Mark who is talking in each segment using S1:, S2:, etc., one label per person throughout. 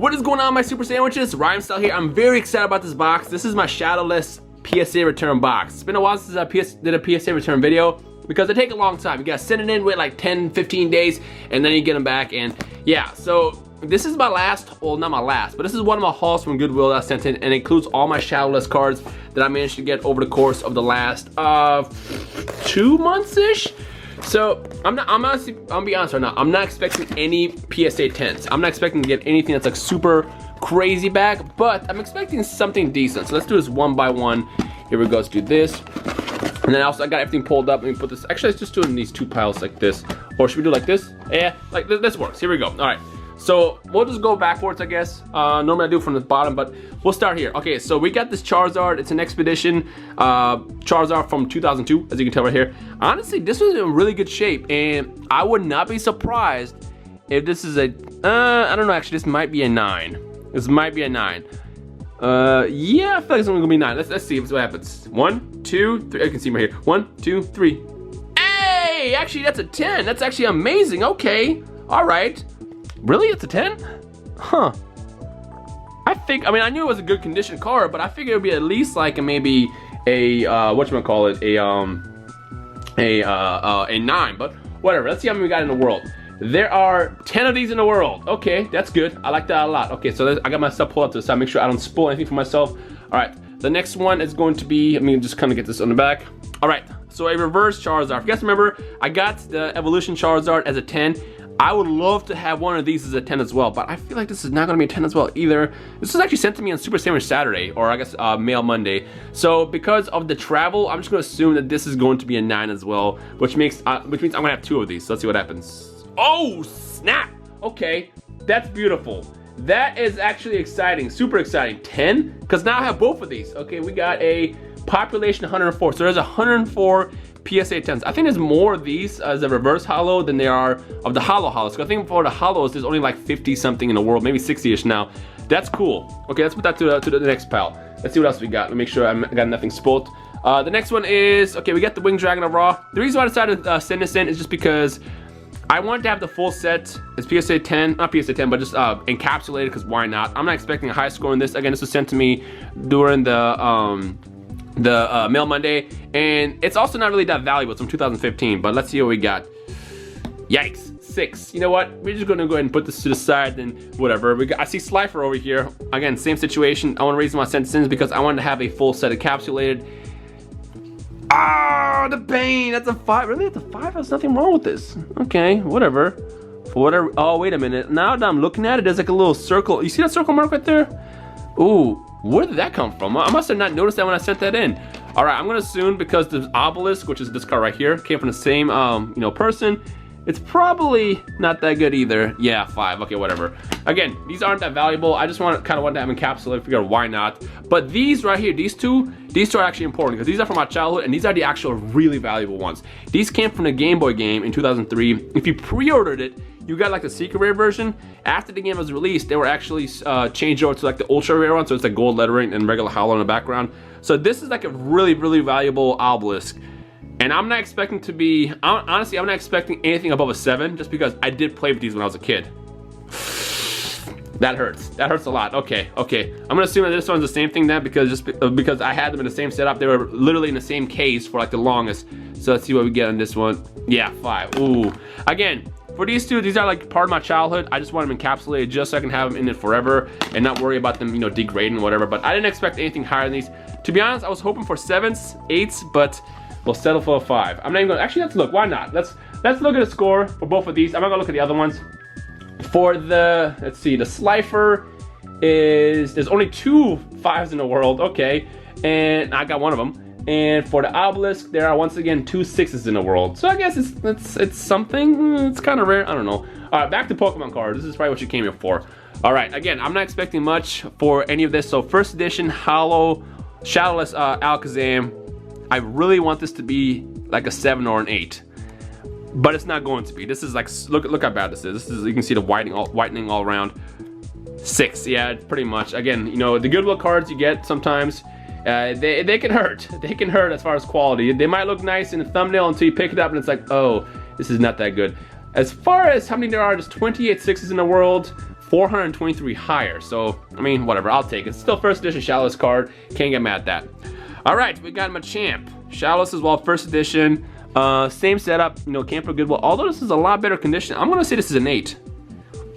S1: What is going on, my super sandwiches? Rhyme Style here. I'm very excited about this box. This is my Shadowless PSA return box. It's been a while since I did a PSA return video because they take a long time. You gotta send it in, wait like 10-15 days, and then you get them back. And yeah, so this is my last, well, not my last, but this is one of my hauls from Goodwill that I sent in, and it includes all my Shadowless cards that I managed to get over the course of the last 2 months-ish. So I'm gonna be honest right now, I'm not expecting any PSA 10s. I'm not expecting to get anything that's like super crazy back, but I'm expecting something decent. So let's do this one by one. Here we go, let's do this. And then also I got everything pulled up. Let me put this, actually let's just do it in these two piles like this. Or should we do like this? Yeah, like this works. Here we go, all right. So we'll just go backwards, I guess. Normally I do from the bottom, but we'll start here. Okay, so we got this Charizard. It's an Expedition Charizard from 2002, as you can tell right here. Honestly, this was in really good shape, and I would not be surprised if this is a, I don't know, actually, this might be a 9. This might be a 9. Yeah, I feel like it's only gonna be 9. Let's see what happens. 1, 2, 3. I can see right here. 1, 2, 3. Hey, actually, that's a 10. That's actually amazing. Okay, all right. Really? It's a 10? Huh. I mean, I knew it was a good condition card, but I figured it would be at least like maybe a, whatchamacallit, a 9, but whatever. Let's see how many we got in the world. There are 10 of these in the world. Okay, that's good. I like that a lot. Okay, so I got my stuff pulled up to the side, make sure I don't spoil anything for myself. All right, the next one is going to be, let me just kind of get this on the back. All right, so a reverse Charizard. If you guys remember, I got the Evolution Charizard as a 10. I would love to have one of these as a 10 as well, but I feel like this is not gonna be a 10 as well either. This was actually sent to me on Super Sandwich Saturday, or I guess Mail Monday. So because of the travel, I'm just gonna assume that this is going to be a 9 as well, which means I'm gonna have 2 of these. So let's see what happens. Oh, snap! Okay, that's beautiful. That is actually exciting, super exciting. 10, because now I have both of these. Okay, we got a population 104, so there's 104 PSA 10s. I think there's more of these as a reverse holo than there are of the holo holos. So I think for the holos, there's only like 50 something in the world, maybe 60-ish now. That's cool. Okay, let's put that to the next pile. Let's see what else we got. Let me make sure I got nothing spoiled. The next one is, okay, we got the Winged Dragon of Raw. The reason why I decided to send this in is just because I wanted to have the full set. It's PSA 10, not PSA 10, but just encapsulated, because why not? I'm not expecting a high score in this. Again, this was sent to me during the Mail Monday, and it's also not really that valuable. It's from 2015, but let's see what we got. Yikes, 6. You know what? We're just gonna go ahead and put this to the side and whatever. I see Slifer over here. Again, same situation. One reason why I sent this in is because I wanted to have a full set encapsulated. Ah, the pain. That's a 5. Really? That's a 5? There's nothing wrong with this. Okay, whatever. For whatever. Oh, wait a minute. Now that I'm looking at it, there's like a little circle. You see that circle mark right there? Ooh. Where did that come from? I must have not noticed that when I sent that in. All right, I'm gonna assume because the Obelisk, which is this card right here, came from the same person. It's probably not that good either. Yeah, 5. Okay, whatever. Again, these aren't that valuable. I just kind of want to have them encapsulated. Figure why not. But these right here, these two are actually important because these are from my childhood, and these are the actual really valuable ones. These came from the Game Boy game in 2003. If you pre-ordered it, you got like the secret rare version. After the game was released, they were actually changed over to like the ultra rare one, so it's like gold lettering and regular holo in the background. So this is like a really, really valuable Obelisk. And I'm not expecting to be, honestly, I'm not expecting anything above a 7, just because I did play with these when I was a kid. That hurts. That hurts a lot. Okay, okay. I'm gonna assume that this one's the same thing then, because because I had them in the same setup. They were literally in the same case for like the longest. So let's see what we get on this one. Yeah, 5. Ooh. Again, for these two, these are like part of my childhood. I just want them encapsulated just so I can have them in it forever and not worry about them, you know, degrading or whatever. But I didn't expect anything higher than these. To be honest, I was hoping for 7s, 8s, but we'll settle for a 5. I'm not even gonna, actually let's look, why not? Let's look at the score for both of these. I'm not gonna look at the other ones. For the, let's see, the Slifer is, there's only 2 5s in the world, okay. And I got one of them. And for the Obelisk, there are once again 2 6s in the world. So I guess it's something, it's kind of rare, I don't know. All right, back to Pokemon cards. This is probably what you came here for. All right, again, I'm not expecting much for any of this. So first edition, holo, Shadowless Alakazam. I really want this to be like a 7 or an 8. But it's not going to be. This is like, look how bad this is. This is, you can see the whitening all around. 6, yeah, pretty much. Again, you know, the Goodwill cards you get sometimes, they can hurt. They can hurt as far as quality. They might look nice in the thumbnail until you pick it up and it's like, oh, this is not that good. As far as how many there are, there's 28 6s in the world, 423 higher. So, I mean, whatever, I'll take it. Still first edition Shadowless card. Can't get mad at that. All right, we got Machamp. Shadowless as well, first edition. Same setup, you know, Camper Goodwill. Although this is a lot better condition, I'm gonna say this is an 8.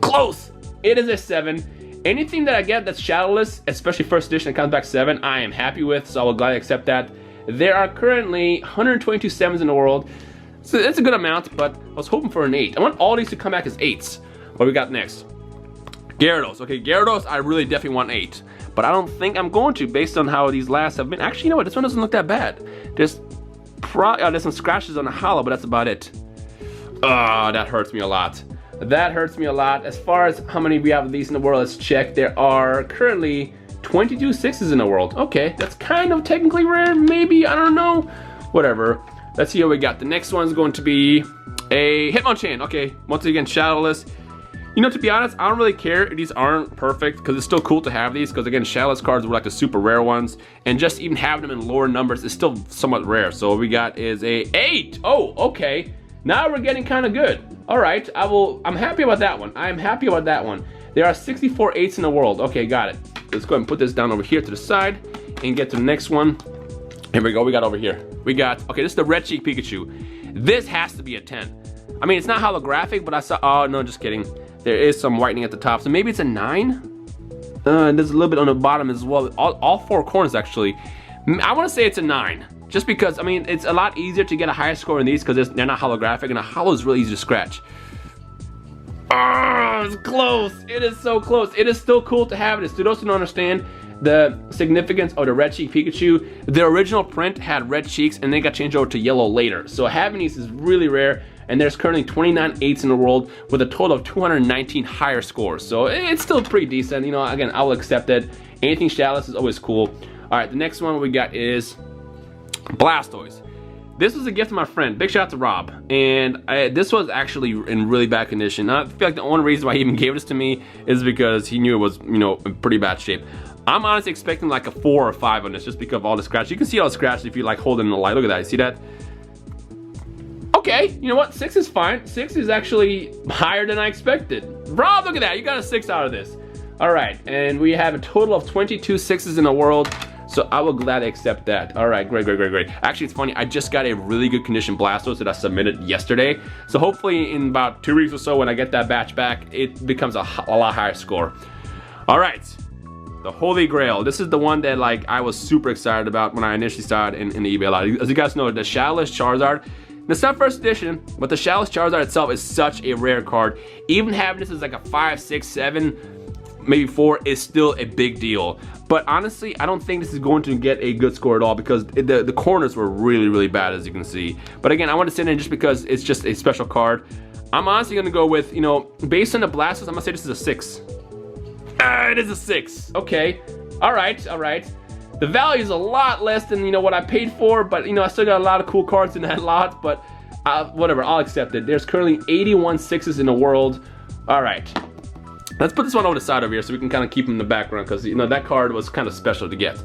S1: Close! It is a 7. Anything that I get that's Shadowless, especially first edition that comes back 7, I am happy with, so I will gladly accept that. There are currently 122 7s in the world. So it's a good amount, but I was hoping for an 8. I want all these to come back as 8s. What we got next? Gyarados. Okay, Gyarados, I really definitely want 8. But I don't think I'm going to, based on how these last have been. Actually, you know what? This one doesn't look that bad. There's some scratches on the hollow, but that's about it. Oh, that hurts me a lot. That hurts me a lot. As far as how many we have of these in the world, let's check. There are currently 22 6s in the world. Okay, that's kind of technically rare, maybe, I don't know. Whatever. Let's see what we got. The next one's going to be a Hitmonchan. Okay, once again, Shadowless. You know, to be honest, I don't really care if these aren't perfect, because it's still cool to have these, because again, Shadowless cards were like the super rare ones, and just even having them in lower numbers is still somewhat rare. So what we got is a 8. Oh, okay. Now we're getting kind of good. All right, I'm happy about that one. I'm happy about that one. There are 64 8s in the world. Okay, got it. Let's go ahead and put this down over here to the side and get to the next one. Here we go, we got over here. We got, okay, this is the red Cheek Pikachu. This has to be a 10. I mean, it's not holographic, but I saw, oh no, just kidding. There is some whitening at the top, so maybe it's a 9? There's a little bit on the bottom as well. All 4 corners, actually. I want to say it's a 9. Just because, I mean, it's a lot easier to get a higher score in these because they're not holographic, and a hollow is really easy to scratch. Oh, it's close. It is so close. It is still cool to have this. To those who don't understand the significance of the red Cheek Pikachu, the original print had red cheeks and then got changed over to yellow later. So having these is really rare. And there's currently 29 8s in the world with a total of 219 higher scores. So it's still pretty decent. You know, again, I will accept it. Anything Chalice is always cool. All right, the next one we got is Blastoise. This was a gift from my friend. Big shout out to Rob. And this was actually in really bad condition. I feel like the only reason why he even gave this to me is because he knew it was, you know, in pretty bad shape. I'm honestly expecting like a 4 or 5 on this just because of all the scratches. You can see all the scratches if you like hold it in the light. Look at that. You see that? Okay, you know what? 6 is fine. 6 is actually higher than I expected. Rob, look at that. You got a 6 out of this. All right, and we have a total of 22 6s in the world. So I will gladly accept that. All right, great, great, great, great. Actually, it's funny. I just got a really good condition Blastoise that I submitted yesterday. So hopefully in about 2 weeks or so when I get that batch back, it becomes a lot higher score. All right, the Holy Grail. This is the one that like I was super excited about when I initially started in the eBay lot. As you guys know, the Shadowless Charizard. It's not first edition, but the Shadowless Charizard itself is such a rare card. Even having this as like a 5, 6, 7, maybe 4 is still a big deal. But honestly, I don't think this is going to get a good score at all because the corners were really, really bad, as you can see. But again, I want to send in just because it's just a special card. I'm honestly going to go with, you know, based on the Blastoise, I'm going to say this is a 6. It is a 6. Okay. All right, all right. The value is a lot less than, you know, what I paid for, but, you know, I still got a lot of cool cards in that lot, but whatever, I'll accept it. There's currently 81 6s in the world. All right. Let's put this one over the side over here so we can kind of keep him in the background because, you know, that card was kind of special to get.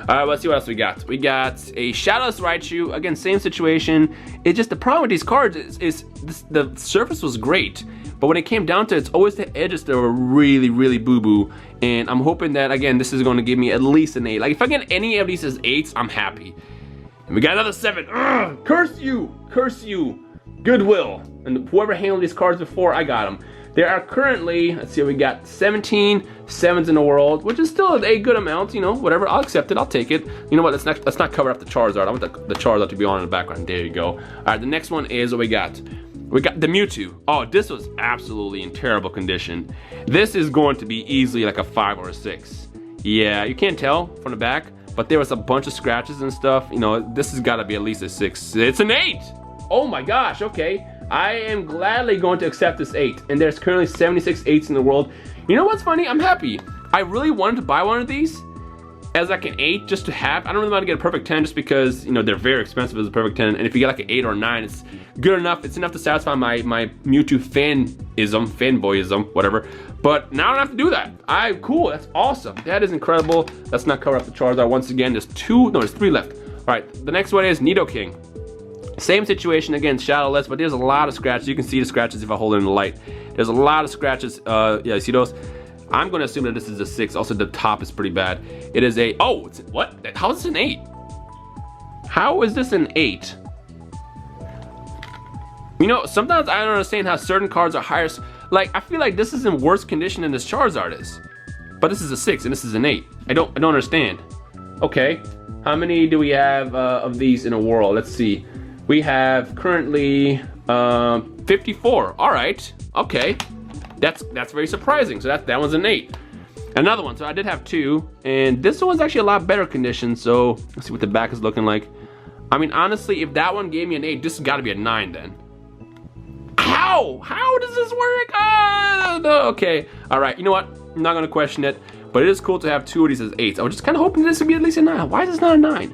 S1: All right, let's see what else we got. We got a Shadowless Raichu. Again, same situation. It's just the problem with these cards is the surface was great, but when it came down to it, it's always the edges that were really, really boo-boo. And I'm hoping that, again, this is going to give me at least an 8. Like, if I get any of these as 8s, I'm happy. And we got another 7. Ugh, curse you! Curse you! Goodwill. And whoever handled these cards before, I got them. There are currently, let's see, we got 17 7s in the world, which is still a good amount, you know, whatever. I'll accept it, I'll take it. You know what, let's not cover up the Charizard. I want the Charizard to be on in the background. There you go. All right, the next one is what we got. We got the Mewtwo. Oh, this was absolutely in terrible condition. This is going to be easily like a 5 or a 6. Yeah, you can't tell from the back, but there was a bunch of scratches and stuff. You know, this has got to be at least a 6. It's an 8. Oh my gosh, okay. I am gladly going to accept this 8. And there's currently 76 8s in the world. You know what's funny? I'm happy. I really wanted to buy one of these as like an 8 just to have. I don't really want to get a perfect 10 just because, you know, they're very expensive as a perfect 10. And if you get like an 8 or a 9, it's good enough. It's enough to satisfy my Mewtwo fanboyism, whatever. But now I don't have to do that. Cool, that's awesome. That is incredible. Let's not cover up the Charizard once again. There's 3 left. All right, the next one is Nidoking. Same situation again, shadowless, but there's a lot of scratches. You can see the scratches if I hold it in the light. There's a lot of scratches. Yeah, you see those? I'm gonna assume that this is a 6. Also, the top is pretty bad. It is a, oh, it's, what? How is this an 8? How is this an 8? You know, sometimes I don't understand how certain cards are higher. Like, I feel like this is in worse condition than this Charizard is. But this is a 6 and this is an 8. I don't understand. Okay, how many do we have of these in a world? Let's see. We have currently 54. All right. Okay. That's very surprising. So that one's an 8. Another one. So I did have 2, and this one's actually a lot better condition. So let's see what the back is looking like. I mean, honestly, if that one gave me an 8, this has got to be a 9 then. How does this work? No. Okay. All right. You know what? I'm not gonna question it. But it is cool to have 2 of these as 8s. I was just kind of hoping this would be at least a 9. Why is this not a 9?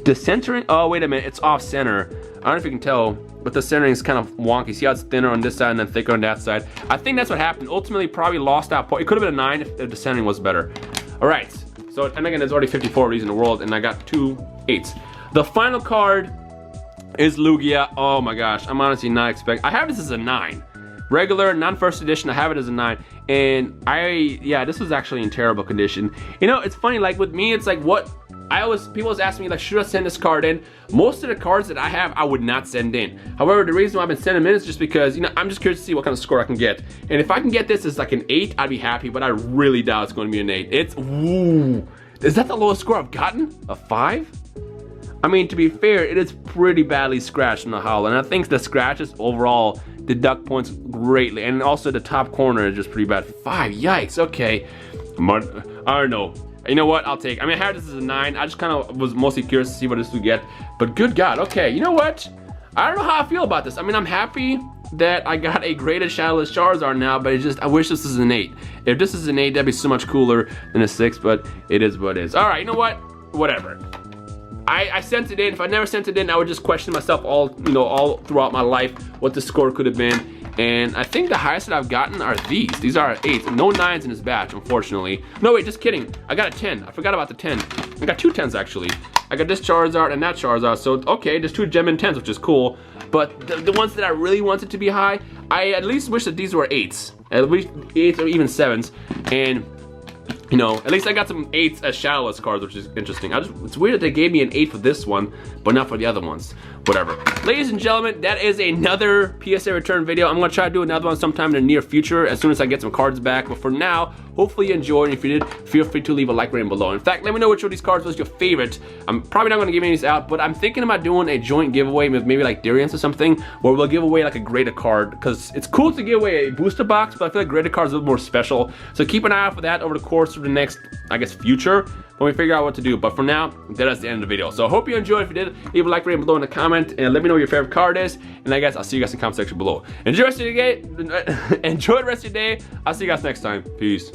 S1: The centering, oh wait a minute, it's off center. I don't know if you can tell, but the centering is kind of wonky. See how it's thinner on this side and then thicker on that side? I think that's what happened. Ultimately, probably lost that point. It could have been a 9 if the centering was better. All right, so, and again, there's already 54 of these in the world, and I got 2 8s. The final card is Lugia. Oh my gosh, I'm honestly not expecting, I have this as a 9. Regular, non-first edition, I have it as a 9. And yeah, this was actually in terrible condition. You know, it's funny, like with me, it's like what, people always ask me, like, should I send this card in? Most of the cards that I have, I would not send in. However, the reason why I've been sending them in is just because, you know, I'm just curious to see what kind of score I can get. And if I can get this as like an 8, I'd be happy, but I really doubt it's going to be an 8. It's, ooh, is that the lowest score I've gotten? A 5? I mean, to be fair, it is pretty badly scratched in the hollow, and I think the scratches overall deduct points greatly, and also the top corner is just pretty bad. 5, yikes, okay. I don't know. You know what, I'll take, I mean, I had this as a 9. I just kind of was mostly curious to see what this would get, but good God, okay, you know what? I don't know how I feel about this. I mean, I'm happy that I got a graded Shadowless Charizard now, but it's just, I wish this was an 8. If this is an 8, that'd be so much cooler than a 6, but it is what it is. All right, you know what? Whatever. I sent it in. If I never sent it in, I would just question myself all throughout my life what the score could have been. And I think the highest that I've gotten are these. These are 8s. No 9s in this batch, unfortunately. No, wait, just kidding. I got a 10. I forgot about the 10. I got 2 10s actually. I got this Charizard and that Charizard. So okay, there's 2 gem and 10s, which is cool. But the ones that I really wanted to be high, I at least wish that these were 8s. At least 8s or even 7s. And you know, at least I got some 8s as Shadowless cards, which is interesting. It's weird that they gave me an 8 for this one, but not for the other ones. Whatever. Ladies and gentlemen, that is another PSA return video. I'm going to try to do another one sometime in the near future as soon as I get some cards back. But for now, hopefully you enjoyed. And if you did, feel free to leave a like rating below. In fact, let me know which of these cards was your favorite. I'm probably not going to give any of these out, but I'm thinking about doing a joint giveaway with maybe like Darian's or something, where we'll give away like a graded card. Because it's cool to give away a booster box, but I feel like graded cards are a little more special. So keep an eye out for that over the course of the next, I guess, future, when we figure out what to do. But for now, that is the end of the video. So I hope you enjoyed. If you did, leave a like rating below in the comment and let me know what your favorite card is. And I guess I'll see you guys in the comment section below. Enjoy the rest of your day. Enjoy the rest of your day. I'll see you guys next time. Peace.